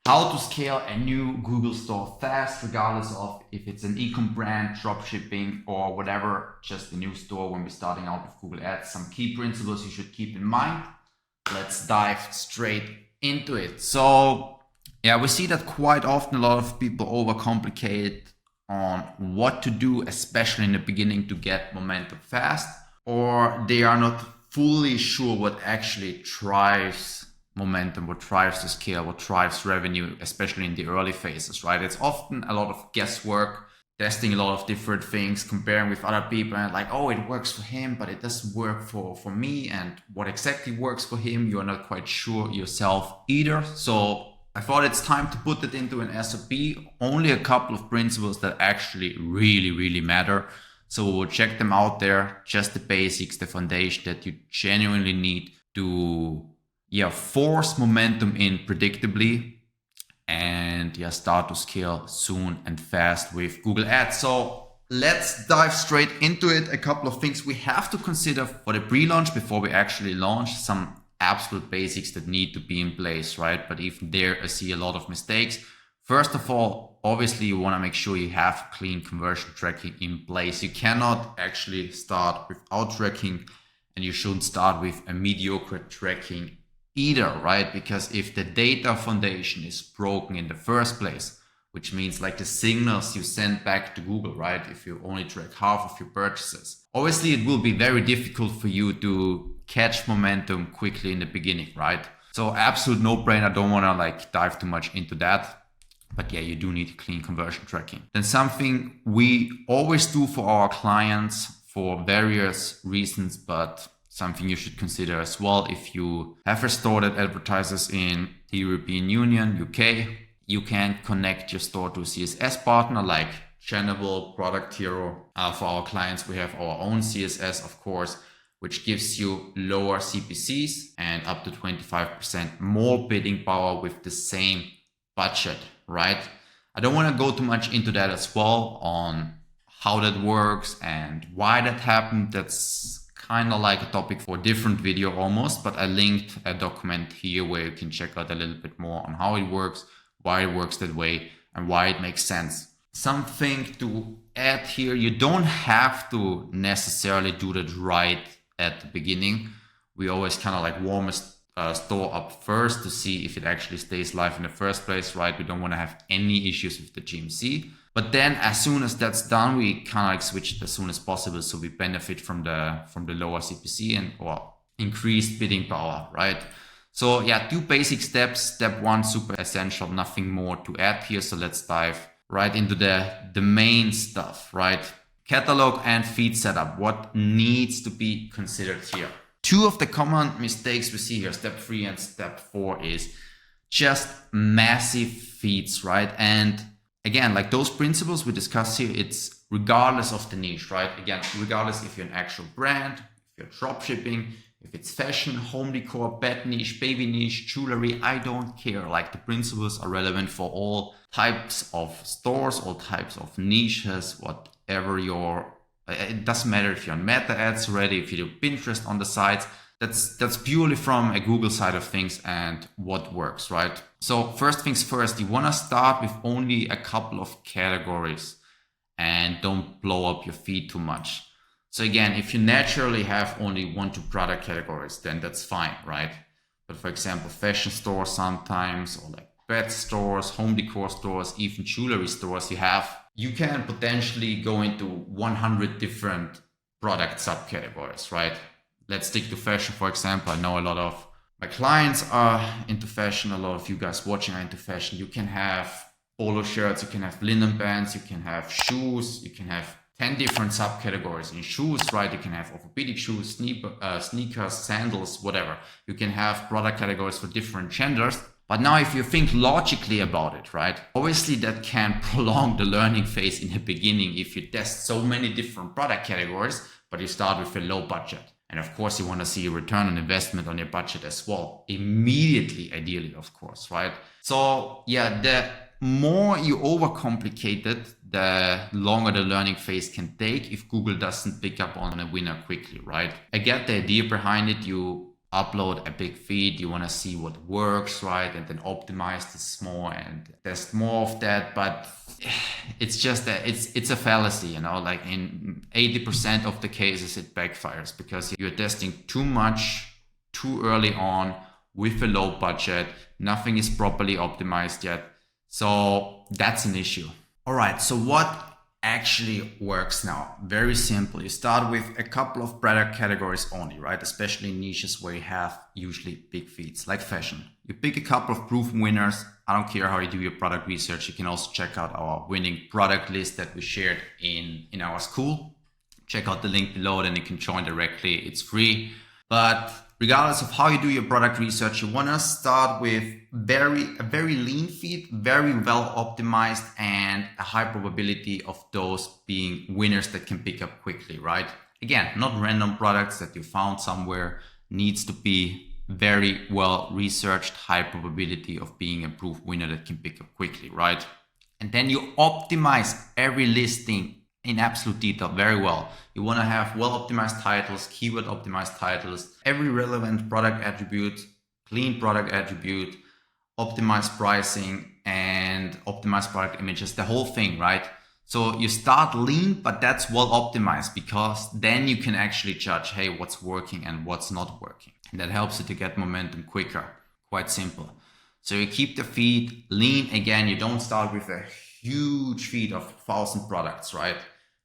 How to scale a new Google store fast, regardless of if it's an ecom brand, dropshipping, or whatever, just a new store when we're starting out with Google Ads. Some key principles you should keep in mind. Let's dive straight into it. So yeah, we see that quite often a lot of people overcomplicate on what to do, especially in the beginning, to get momentum fast, or they are not fully sure what actually drives momentum, what drives the scale, what drives revenue, especially in the early phases, right? It's often a lot of guesswork, testing a lot of different things, comparing with other people, and like, oh, it works for him, but it doesn't work for me. And what exactly works for him, you're not quite sure yourself either. So I thought it's time to put it into an SOP. Only a couple of principles that actually really matter. So we'll check them out there, just the basics, the foundation that you genuinely need to force momentum in predictably and start to scale soon and fast with Google Ads. So let's dive straight into it. A couple of things we have to consider for the pre-launch before we actually launch. Some absolute basics that need to be in place, right? But even there, I see a lot of mistakes. First of all, obviously you want to make sure you have clean conversion tracking in place. You cannot actually start without tracking, and you shouldn't start with a mediocre tracking either, right? Because if the data foundation is broken in the first place, which means like the signals you send back to Google, right? If you only track half of your purchases, obviously it will be very difficult for you to catch momentum quickly in the beginning, right? So absolute no-brainer. I don't want to like dive too much into that, but yeah, you do need clean conversion tracking. Then something we always do for our clients for various reasons, but something you should consider as well. If you have a store that advertises in the European Union, UK, you can connect your store to a CSS partner like Channable, Product Hero. For our clients, we have our own CSS, of course, which gives you lower CPCs and up to 25% more bidding power with the same budget, right? I don't want to go too much into that as well on how that works and why that happened. That's kind of like a topic for a different video almost, but I linked a document here where you can check out a little bit more on how it works, why it works that way, and why it makes sense. Something to add here, you don't have to necessarily do that right at the beginning. We always kind of like warm a store up first to see if it actually stays live in the first place, right? We don't want to have any issues with the GMC. But then as soon as that's done, we kind of like switch it as soon as possible, so we benefit from the lower CPC and or increased bidding power, right? So yeah, 2 basic steps. Step 1, super essential, nothing more to add here. So let's dive right into the main stuff, right? Catalog and feed setup. What needs to be considered here? 2 of the common mistakes we see here, step 3 and step 4, is just massive feeds, right? And again, like those principles we discussed here, it's regardless of the niche, right? Again, regardless if you're an actual brand, if you're dropshipping, if it's fashion, home decor, pet niche, baby niche, jewelry, I don't care. Like the principles are relevant for all types of stores, all types of niches, whatever it doesn't matter if you're on Meta ads already, if you do Pinterest on the sites. That's purely from a Google side of things and what works, right? So first things first, you want to start with only a couple of categories and don't blow up your feed too much. So again, if you naturally have only 1-2 product categories, then that's fine, right? But for example, fashion stores sometimes, or like pet stores, home decor stores, even jewelry stores you can potentially go into 100 different product subcategories, right? Let's stick to fashion, for example. I know a lot of my clients are into fashion. A lot of you guys watching are into fashion. You can have polo shirts, you can have linen bands, you can have shoes, you can have 10 different subcategories in shoes, right? You can have orthopedic shoes, sneakers, sandals, whatever. You can have product categories for different genders. But now if you think logically about it, right? Obviously that can prolong the learning phase in the beginning if you test so many different product categories, but you start with a low budget. And of course, you want to see a return on investment on your budget as well. Immediately, ideally, of course, right? So yeah, the more you overcomplicate it, the longer the learning phase can take if Google doesn't pick up on a winner quickly, right? I get the idea behind it. You upload a big feed, you want to see what works, right? And then optimize this more and test more of that. But it's just that it's a fallacy, you know, like in 80% of the cases it backfires because you're testing too much too early on with a low budget. Nothing is properly optimized yet. So that's an issue. All right, so what actually works now? Very simple. You start with a couple of product categories only, right? Especially in niches where you have usually big feeds, like fashion. You pick a couple of proven winners. I don't care how you do your product research. You can also check out our winning product list that we shared in our school. Check out the link below, then you can join directly. It's free. But regardless of how you do your product research, you want to start with a very lean feed, very well optimized, and a high probability of those being winners that can pick up quickly, right? Again, not random products that you found somewhere. Needs to be very well researched, high probability of being a proof winner that can pick up quickly, right? And then you optimize every listing in absolute detail very well. You want to have well optimized titles, keyword optimized titles, every relevant product attribute, clean product attribute, optimized pricing, and optimized product images, the whole thing, right? So you start lean, but that's well optimized because then you can actually judge, hey, what's working and what's not working. And that helps you to get momentum quicker. Quite simple. So you keep the feed lean. Again, you don't start with a huge feed of 1,000 products, right?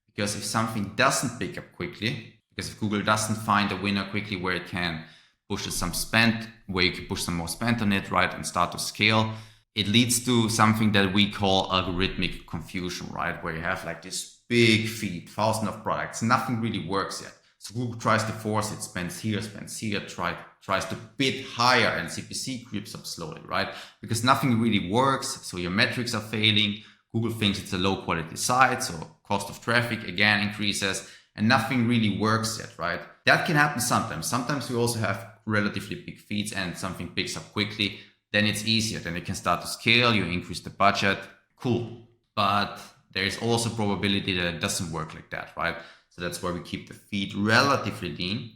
Because if something doesn't pick up quickly, because if Google doesn't find a winner quickly where it can push some spend, where you can push some more spend on it, right, and start to scale, it leads to something that we call algorithmic confusion, right? Where you have like this big feed, 1,000 of products, nothing really works yet. So Google tries to force it, spends here, tries to bid higher, and CPC creeps up slowly, right? Because nothing really works, so your metrics are failing. Google thinks it's a low quality site, so cost of traffic again increases, and nothing really works yet, right? That can happen sometimes. Sometimes we also have relatively big feeds and something picks up quickly. Then it's easier. Then you can start to scale, you increase the budget. Cool. But there is also probability that it doesn't work like that, right? So that's why we keep the feed relatively lean.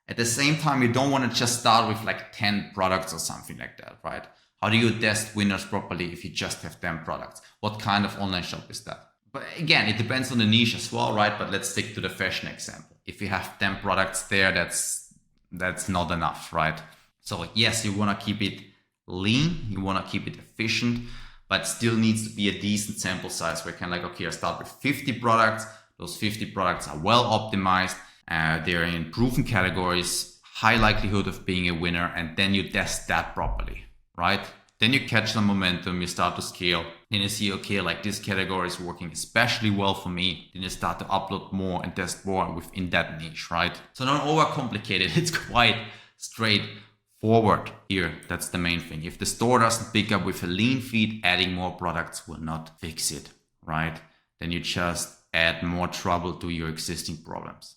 At the same time, you don't want to just start with like 10 products or something like that, right? How do you test winners properly if you just have 10 products? What kind of online shop is that? But again, it depends on the niche as well, right? But let's stick to the fashion example. If you have 10 products there, that's not enough, right? So yes, you want to keep it lean, you want to keep it efficient, but still needs to be a decent sample size where you can like, okay, I start with 50 products. Those 50 products are well optimized. They're in proven categories, high likelihood of being a winner. And then you test that properly, right? Then you catch some momentum, you start to scale. Then you see, okay, like this category is working especially well for me. Then you start to upload more and test more within that niche, right? So don't overcomplicate it. It's quite straightforward here. That's the main thing. If the store doesn't pick up with a lean feed, adding more products will not fix it, right? Then you just add more trouble to your existing problems.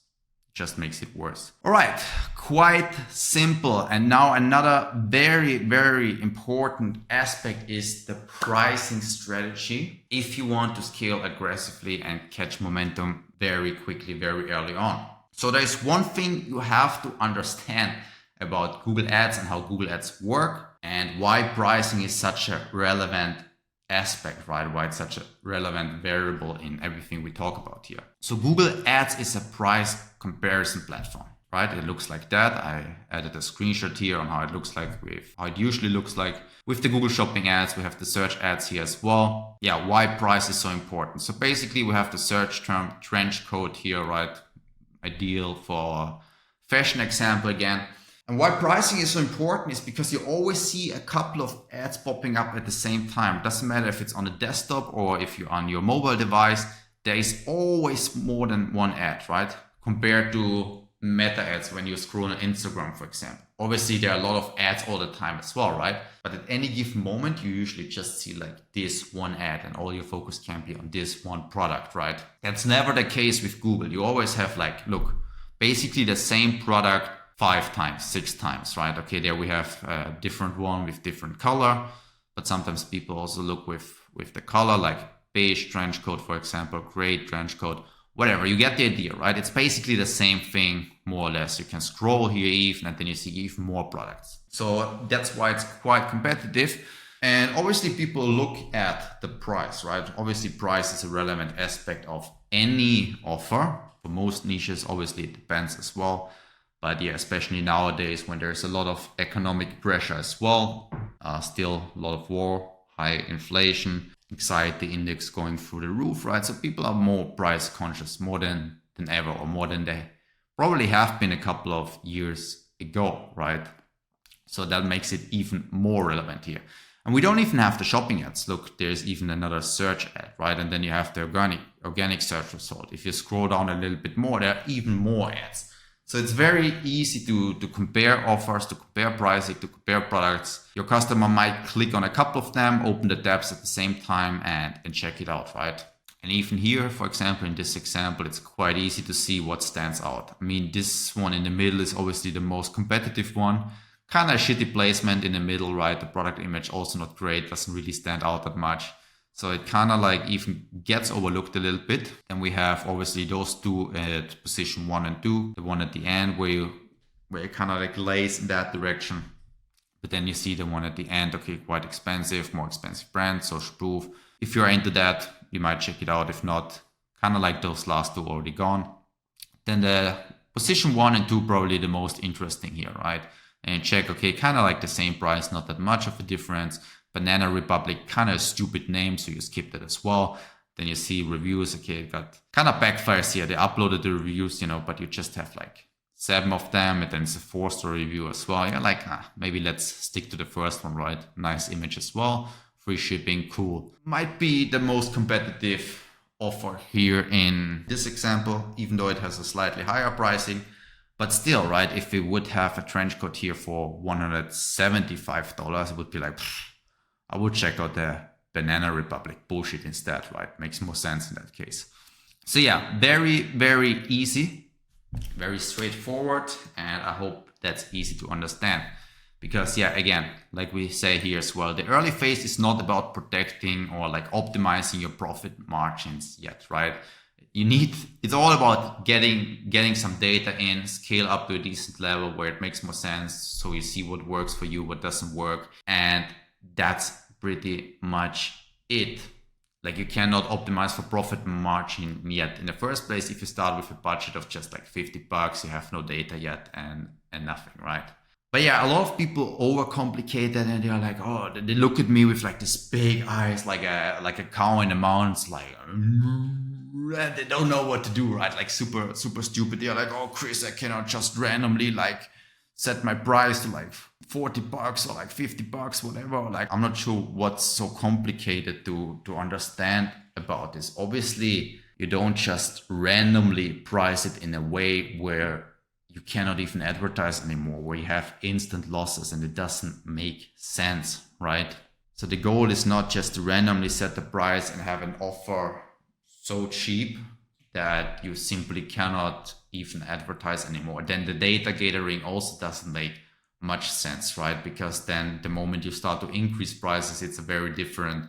Just makes it worse. All right, quite simple. And now another very, very important aspect is the pricing strategy if you want to scale aggressively and catch momentum very quickly, very early on. So there's one thing you have to understand about Google Ads and how Google Ads work and why pricing is such a relevant aspect, right? Why it's such a relevant variable in everything we talk about here. So Google Ads is a price comparison platform, right? It looks like that. I added a screenshot here on how it looks like with how it usually looks like. With the Google Shopping ads, we have the search ads here as well. Yeah, why price is so important. So basically we have the search term trench coat here, right? Ideal for fashion example again. And why pricing is so important is because you always see a couple of ads popping up at the same time. It doesn't matter if it's on a desktop or if you're on your mobile device, there is always more than one ad, right? Compared to meta ads when you scroll on Instagram, for example. Obviously, there are a lot of ads all the time as well, right? But at any given moment, you usually just see like this one ad and all your focus can be on this one product, right? That's never the case with Google. You always have like, look, basically the same product 5 times, 6 times, right? Okay, there we have a different one with different color, but sometimes people also look with the color, like beige trench coat, for example, gray trench coat. whatever, you get the idea, right? It's basically the same thing, more or less. You can scroll here even, and then you see even more products. So that's why it's quite competitive. And obviously people look at the price, right? Obviously price is a relevant aspect of any offer. For most niches, obviously it depends as well. But yeah, especially nowadays when there's a lot of economic pressure as well, still a lot of war, high inflation, anxiety index going through the roof, right? So people are more price conscious, more than ever, or more than they probably have been a couple of years ago, right? So that makes it even more relevant here. And we don't even have the shopping ads. Look, there's even another search ad, right? And then you have the organic search result. If you scroll down a little bit more, there are even more ads. So it's very easy to compare offers, to compare pricing, to compare products. Your customer might click on a couple of them, open the tabs at the same time and check it out, right? And even here, for example, in this example, it's quite easy to see what stands out. I mean, this one in the middle is obviously the most competitive one. Kind of shitty placement in the middle, right? The product image also not great, doesn't really stand out that much. So it kind of like even gets overlooked a little bit. Then we have obviously those two at position 1 and 2, the one at the end where it kind of like lays in that direction. But then you see the one at the end, okay, quite expensive, more expensive brand, social proof. If you're into that, you might check it out. If not, kind of like those last two already gone. Then the position 1 and 2, probably the most interesting here, right? And check, okay, kind of like the same price, not that much of a difference. Banana Republic, kind of a stupid name, so you skip that as well. Then you see reviews, okay, it got kind of backfires here. They uploaded the reviews, but you just have like 7 of them, and then it's a 4-star review as well. You're like, maybe let's stick to the first one, right? Nice image as well. Free shipping, cool. Might be the most competitive offer here in this example, even though it has a slightly higher pricing. But still, right, if we would have a trench coat here for $175, it would be like, I would check out the Banana Republic bullshit instead, right? Makes more sense in that case. So yeah, very, very easy, very straightforward. And I hope that's easy to understand. Because yeah, again, like we say here as well, the early phase is not about protecting or like optimizing your profit margins yet, right? It's all about getting some data in, scale up to a decent level where it makes more sense. So you see what works for you, what doesn't work. And that's pretty much it. Like you cannot optimize for profit margin yet in the first place. If you start with a budget of just like $50, you have no data yet and nothing, right? But yeah, a lot of people overcomplicate that and they're like, oh, they look at me with like this big eyes, like a cow in the mountains, like they don't know what to do, right? Like super, super stupid. They're like, oh, Chris, I cannot just randomly like set my price to like $40 or like $50, whatever. Like, I'm not sure what's so complicated to understand about this. Obviously, you don't just randomly price it in a way where you cannot even advertise anymore, where you have instant losses and it doesn't make sense, right? So the goal is not just to randomly set the price and have an offer so cheap that you simply cannot even advertise anymore. Then the data gathering also doesn't make much sense, right? Because then the moment you start to increase prices, it's a very different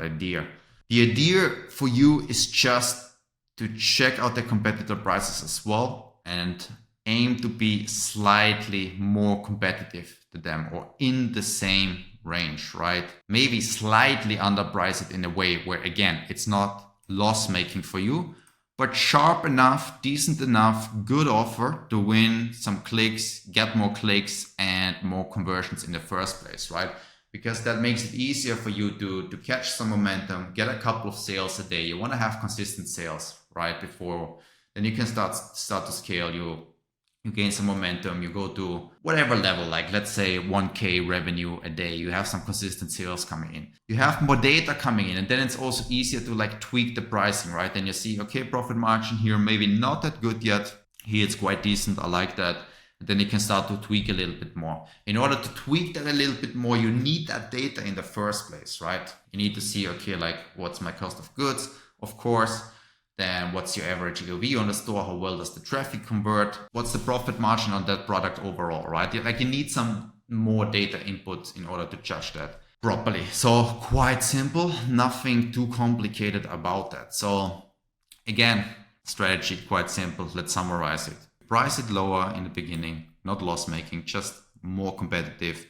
idea. The idea for you is just to check out the competitor prices as well and aim to be slightly more competitive to them or in the same range, right? Maybe slightly underprice it in a way where, again, it's not loss making for you, but sharp enough, decent enough, good offer to win some clicks, get more clicks and more conversions in the first place, right? Because that makes it easier for you to catch some momentum, get a couple of sales a day. You want to have consistent sales, right? Before then you can start to scale. You gain some momentum, you go to whatever level, like let's say 1K revenue a day, you have some consistent sales coming in, you have more data coming in, and then it's also easier to like tweak the pricing, right? Then you see, okay, profit margin here, maybe not that good yet. Here it's quite decent, I like that. And then you can start to tweak a little bit more. In order to tweak that a little bit more, you need that data in the first place, right? You need to see, okay, like what's my cost of goods, of course. Then what's your average AOV on the store? How well does the traffic convert? What's the profit margin on that product overall, right? Like you need some more data inputs in order to judge that properly. So quite simple, nothing too complicated about that. So again, strategy, quite simple. Let's summarize it. Price it lower in the beginning, not loss making, just more competitive.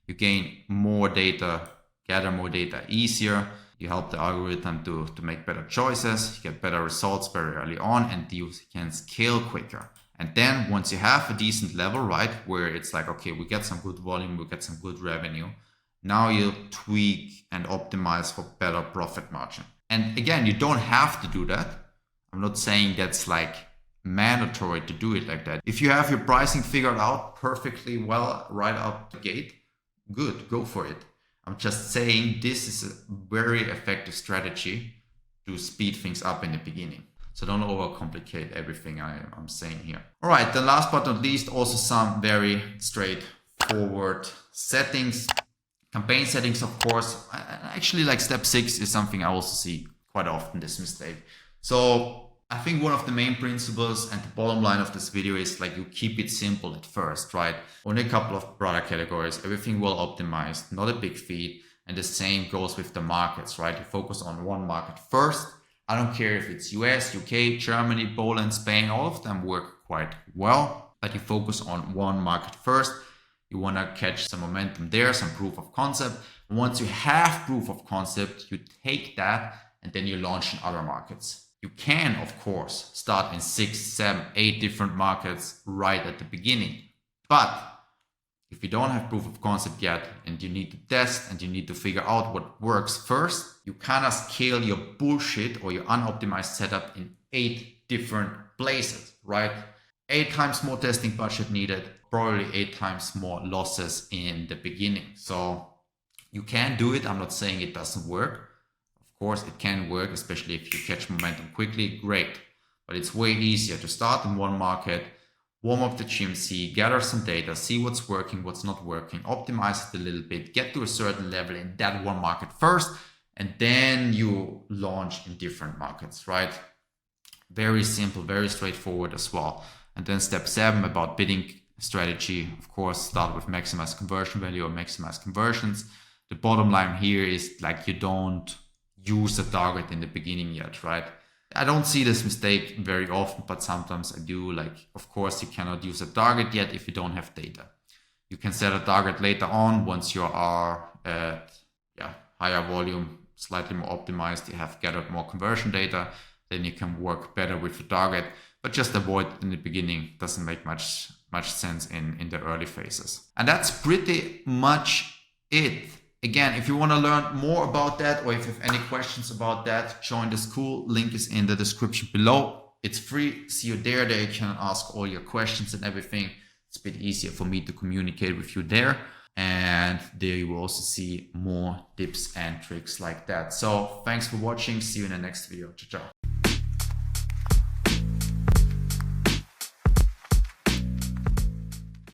You gain more data, gather more data easier. You help the algorithm to make better choices. You get better results very early on, and you can scale quicker. And then once you have a decent level, right, where it's like, okay, we get some good volume, we get some good revenue. Now you tweak and optimize for better profit margin. And again, you don't have to do that. I'm not saying that's like mandatory to do it like that. If you have your pricing figured out perfectly well right out the gate, good, go for it. I'm just saying this is a very effective strategy to speed things up in the beginning. So don't overcomplicate everything I'm saying here. All right, then last but not least, also some very straightforward settings. Campaign settings, of course. Actually, like step 6 is something I also see quite often, this mistake. So I think one of the main principles and the bottom line of this video is like you keep it simple at first, right? Only a couple of product categories, everything well optimized, not a big feed. And the same goes with the markets, right? You focus on one market first. I don't care if it's US, UK, Germany, Poland, Spain, all of them work quite well, but you focus on one market first. You want to catch some momentum there, some proof of concept. And once you have proof of concept, you take that and then you launch in other markets. You can, of course, start in 6, 7, 8 different markets right at the beginning. But if you don't have proof of concept yet and you need to test and you need to figure out what works first, you kind of scale your bullshit or your unoptimized setup in 8 different places, right? 8 times more testing budget needed, probably 8 times more losses in the beginning. So you can do it. I'm not saying it doesn't work. Of course, it can work, especially if you catch momentum quickly, great. But it's way easier to start in one market, warm up the GMC, gather some data, see what's working, what's not working, optimize it a little bit, get to a certain level in that one market first, and then you launch in different markets, right? Very simple, very straightforward as well. And then step 7 about bidding strategy, of course, start with maximize conversion value or maximize conversions. The bottom line here is like you don't use a target in the beginning yet, right? I don't see this mistake very often, but sometimes I do. Like, of course, you cannot use a target yet if you don't have data. You can set a target later on once you are at higher volume, slightly more optimized, you have gathered more conversion data, then you can work better with the target, but just avoid it in the beginning. Doesn't make much sense in the early phases. And that's pretty much it. Again, if you want to learn more about that, or if you have any questions about that, join the school. Link is in the description below. It's free. See you there. There you can ask all your questions and everything. It's a bit easier for me to communicate with you there. And there you will also see more tips and tricks like that. So thanks for watching. See you in the next video. Ciao, ciao.